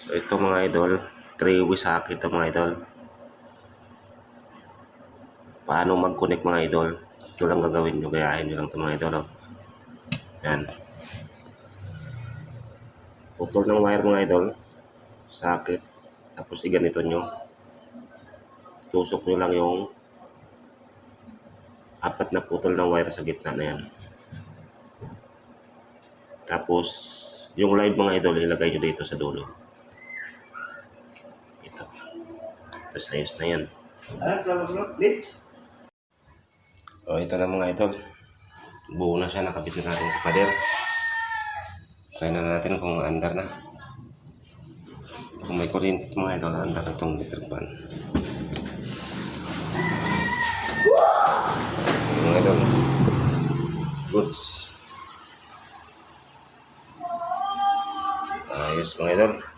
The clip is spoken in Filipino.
So ito mga idol, 3-way socket ito mga idol. Paano mag-connect mga idol? Ito lang gagawin nyo, gayahin nyo lang ito mga idol. Oh. Yan. Putol ng wire mga idol, socket. Tapos iganito nyo. Tusok nyo lang yung apat na putol ng wire sa gitna na yan. Tapos yung live mga idol, ilagay nyo dito sa dulo. Ito. Tapos ayos na yan. O ito na mga idol. Buo na siya, nakabit na natin sa pader. Try na natin kung andar na. Kung may kuryente mga idol, andar na itong electric fan. Mga idol, goods. Ayos mga idol.